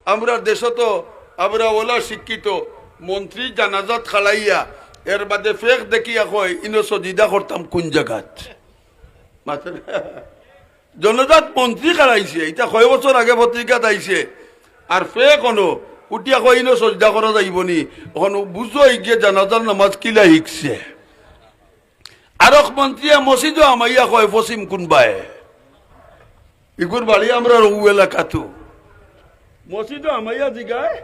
আমরা দেশ তো আমরা ওলা শিক্ষিত মন্ত্রী জানাজাত খালাইয়া এর বাদে ফেক দেখিয়া কয় ইনো সজিদা করতাম কোন জায়গাত জনজাত মন্ত্রী খালাইছে এটা কয় বছর আগে পত্রিকাত আইছে আর ফেক হনো উঠিয়া কয় ইনো সজিদা করা যাইব নি এখন বুঝো গিয়ে জানাজার নামাজ কিলা শিখছে আরক মন্ত্রী মসজিদও আমাইয়া কয় ফসিম কোনবাই ইগুর বাড়ি আমরা রঘু এলাকাতো মসজিদও আমাইয়া জিগায়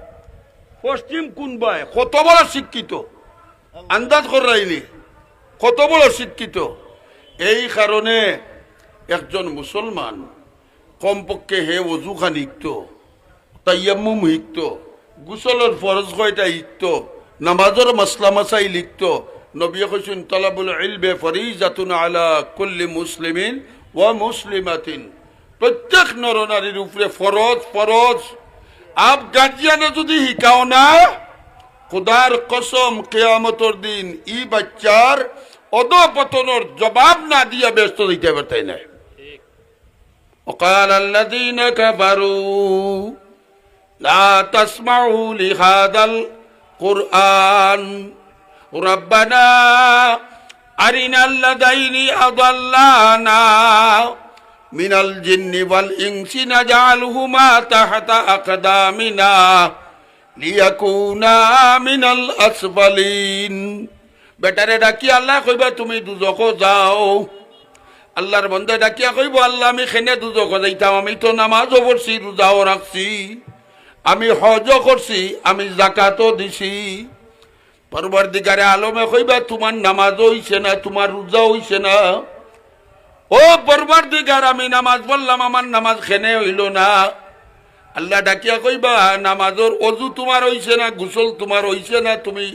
পশ্চিম কোনবাই কত বড় শিক্ষিত আন্দাজ করাইনি কত বড় শিক্ষিত এই কারণে একজন মুসলমান কমপক্ষে হে ওযু খান শিখত তাইয়াম্মুম শিখত গোসলের ফরজ কয়টা শিখত নামাজের মাসলা মাসাইল লিখত নবী কইছেন তালাবুল ইলমি ফরিজাতুন আলা কুল্লি মুসলিমিন ওয়া মুসলিমাতিন প্রত্যেক নরনারীর উপরে ফরজ ফরজ আপ গার্জিয়ানে যদি শিকাও না খুদার কসম কিয়ামতের দিন ই বাচ্চার অধপতনের জবাব না দিয়া ব্যস্ত দিতে পারতাই না وقال الذين كفروا لا تسمعوا لهذا القرآن ربنا أرنا الذين أضلانا من الجن والإنس نجعلهما تحت أقدامنا লিয়াকুনা মিনাল আসফালিন বেটারে ডাকি আল্লাহ কইবা তুমি দুজখ যাও আল্লাহর বন্দা ডাকিয়া কইব আল্লাহ আমি খেনে দুজখ যাইতাম আমি তো নামাজও পড়ছি রোজাও রাখছি আমি হজও করছি আমি যাকাতও দিছি পরবর্তীকারে আলমে কইবা তোমার নামাজও হইছে না তোমার রোজাও হইছে না ও পরবর্তীকার আমি নামাজ বললাম আমার নামাজ খেনে হইল না আল্লাহ ডাকিয়া কইবা নামাজের অজু তোমার হইছে না গোসল তোমার হইছে না তুমি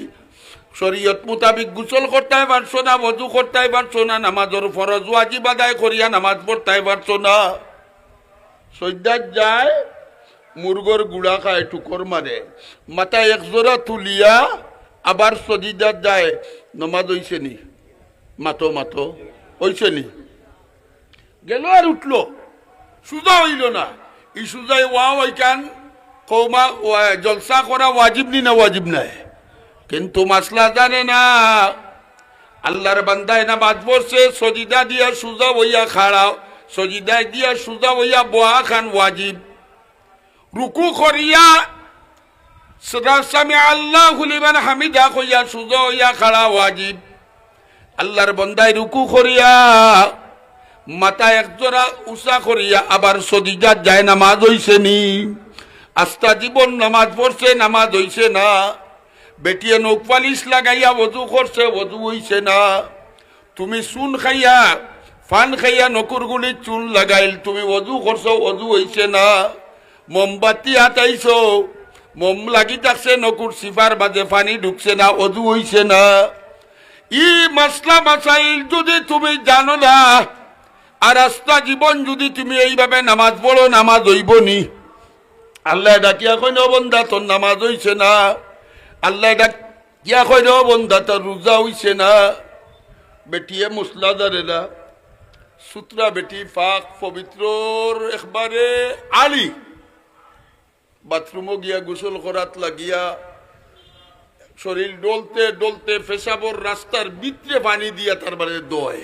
শরীয়ত মোতাবিক গোসল করতে পারছো না অজু করতে পারছো না নামাজের ফরজ ওয়াজিব আদায় করিয়া নামাজ পড়তে পারছো না সজ্জাত যায় মুরগর গুড়া খায় টুকর মারে মাথা একজোড়া তুলিয়া আবার সজিদাত যায় নামাজ হইছে নি মাতো মাতো হইছে নি গেল আর উঠলো সুজা হইল না ইসুজাই ওয়াইকান কৌমা জলসা করা ওয়াজিব নি না ওয়াজিব নাই কিন্তু মাসলা জানে না আল্লাহর বান্দায় নামাজ পড়ছে সজিদা দিয়া সুজা হইয়া খাড়াও সজিদা দিয়া সুজা হইয়া বোয়া খান ওয়াজিব রুকু করিয়া সামি আল্লাহু লিমান হামিদা কইয়া সুজা হইয়া খাড়া ওয়াজিব আল্লাহর বান্দায় রুকু করিয়া মাথা একজোড়া উঁচা করিয়া আবার সজিদাত যায় নামাজ হইছে নি আস্থা জীবন নামাজ পড়ছে নামাজ হইছে না বেটিয়ে নখ পালিশ লাগাইয়া ওযু করছে ওযু হইছে না তুমি চুন খাইয়া ফান খাইয়া নকুর গুলি চুন লাগাইল তুমি ওযু করছো ওযু হইছে না মোমবাতি হাতাইছো মোম লাগি থাকছে নকুর সিফার বাজে পানি ঢুকছে না ওযু হইছে না ই মাসলা মাসাইল যদি তুমি জানো না আর আস্থা জীবন যদি তুমি এইভাবে নামাজ পড়ো নামাজ হইব নি আল্লাহ ডাকিয়া কই না বন্দা তোর নামাজ হইছে না আল্লাহ ডাকিয়া কই না বন্দা তোর রোজা হইছে না বেটিয়ে মুসলা ধরে না সুতরা বেটি পাক পবিত্রর একবারে আলি বাথরুমও গিয়া গোসল করাত লাগিয়া শরীর ডলতে ডলতে পেশাবর রাস্তার ভিতরে পানি দিয়া তারপরে দোয়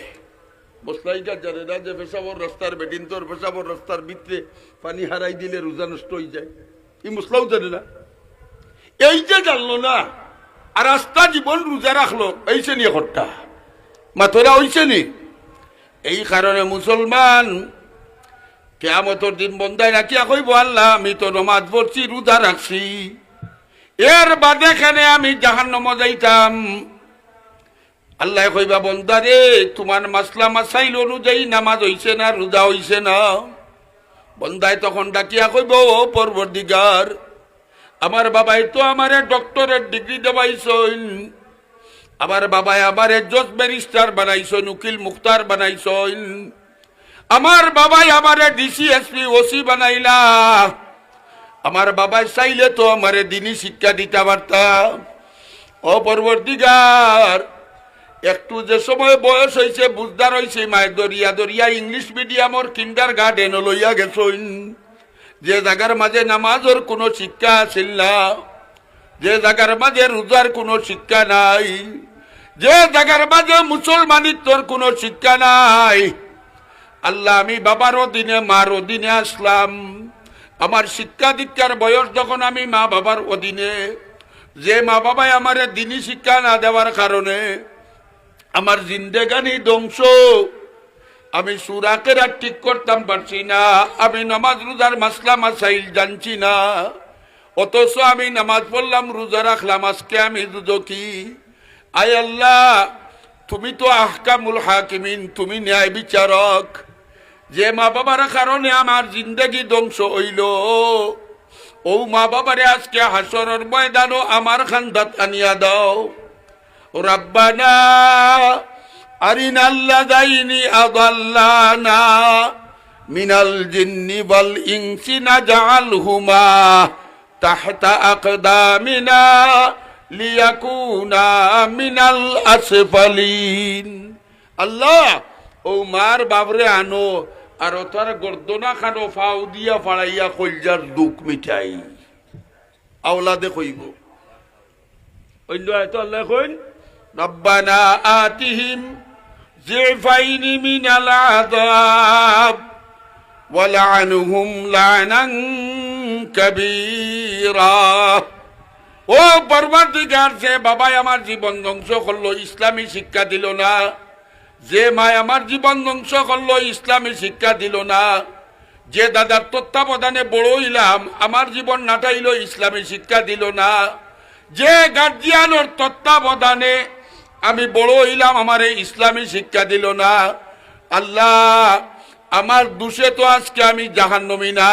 মশলাইটা জানে না যে পেশাবর রাস্তার বেটিন তোর পেশাবর রাস্তার ভিতরে পানি হারাই দিলে রোজা নষ্ট হয়ে যায় এই মশলাও জানে না এই যে জানলো না আর রাস্তা জীবন রোজা রাখলো এইছে নি একটা মাথরা হইছে নি এই কারণে মুসলমান কিয়ামতের দিন বন্দায় রাখিয়া কইব আল্লাহ আমি তো নামাজ পড়ছি রোজা রাখছি এর বাদে কেন আমি জাহান্নামে যাইতাম আল্লাহ কইবা বন্দারে তোমার মাসলা মাসাইল অনুযায়ী নামাজ হইছে না রোজা হইছে না বন্দায় তখন ডাকিয়া কইব ও পরবর্তীগার আমার বাবাই তো আমারে ডক্টরের ডিগ্রি দেওয়াইছেন আমার বাবাই আমারে জজ ব্যারিস্টার বানাইছেন উকিল মুখতার বানাইছেন আমার বাবাই আমারে ডিসি এসপি ওসি বানাইলা আমার বাবাই চাইলে তো আমারে দিনী শিক্ষা দিতে পারতাম ও পরবর্তীগার একটু যে সময় বয়স হয়েছে বুঝদার হয়েছে মায়ের দরিয়া দরিয়া ইংলিশ মিডিয়ামর কিন্ডার গার্ডেন লইয়া গেছেন যে জায়গার মাঝে নামাজের কোনো শিক্ষা আছিল না, যে জায়গার মাঝে রোজার কোনো শিক্ষা নাই, যে জায়গার মাঝে মুসলমানিত্বর কোনো শিক্ষা নাই। আল্লাহ, আমি বাবার অধীনে মার অধীনে আসলাম। আমার শিক্ষা দীক্ষার বয়স যখন আমি মা বাবার অধীনে, যে মা বাবাই আমার দিনী শিক্ষা না দেওয়ার কারণে আমার জিন্দেগানি ধ্বংস। আমি সুরাকের আর ঠিক করতাম পারছি না, আমি নামাজ রোজার মাসলা মাসাইল জানছি না, অথচ আমি নামাজ পড়লাম, রোজা রাখলাম, আজকে আমি দুদকি। আয় আল্লাহ, তুমি তো আহকামুল হাকিমিন, তুমি ন্যায় বিচারক। যে মা বাবার কারণে আমার জিন্দগি ধ্বংস হইল, ও মা বাবারে আজকে হাসরের ময়দানও আমার খান্দাত আনিয়া দাও। রাব্বানা আরিনাল্লাযাইনি আযাল্লানা মিনাল জিন্নি ওয়াল ইনসি নাজআলহুমা তাহতা আকদামিনা লিয়াকুনা মিনাল আসফালিন। আল্লাহ, ও মার বাবরে আনো আর তার গর্দনা খানো ফাউ দিয়া ফাড়াইয়া কলজার দুঃখ মিঠাই। আওলাদে কইব অন্য হয়তো আল্লাহ কইন, রব্বানা আতিহিম জিফাইনি মিনাল আযাব ওয়ালআনহুম লানান কাবীরা। ও পরবর্তীকার, যে বাবাই আমার জীবন ধ্বংস করলো, ইসলামী শিক্ষা দিল না, যে মায় আমার জীবন ধ্বংস করলো, ইসলামী শিক্ষা দিল না, যে দাদার তত্ত্বাবধানে বড় হইলাম, আমার জীবন নাটাইল, ইসলামী শিক্ষা দিল না, যে গার্জিয়ানোর তত্ত্বাবধানে আমি বড় হইলাম, আমার ইসলামী শিক্ষা দিল না। আল্লাহ, আমার দোষে তো আজকে আমি জাহান্নামী না।